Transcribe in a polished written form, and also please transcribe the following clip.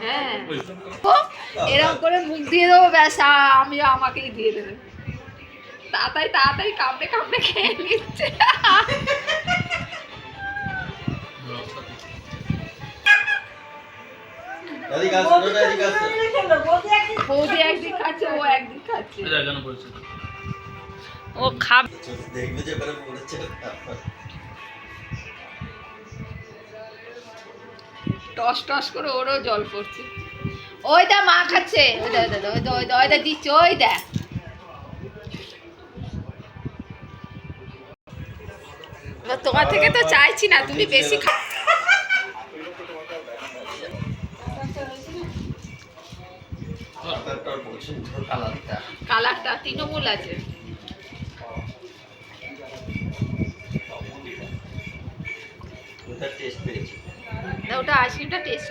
হ্যাঁ এরকম করে মুখ দিয়ে দেবো, ব্যাস আমি আমাকেই দিয়ে দেবে। তাড়াতাড়ি তাড়াতাড়ি কামড়ে কামড়ে খেয়ে নিচ্ছে। বৌদি একদিন খাচ্ছে, ও একদিন খাচ্ছে। ও খাবে টস টস করে, ওরও জল পড়ছে। ওই দা মা খাচ্ছে, ওই দা ওই দা দিচ্ছে, ওই দা। তোমার থেকে তো চাইছি না, তুমি বেশি কালারটা তৃণমূল আছে। ওটা আইসক্রিমটা টেস্ট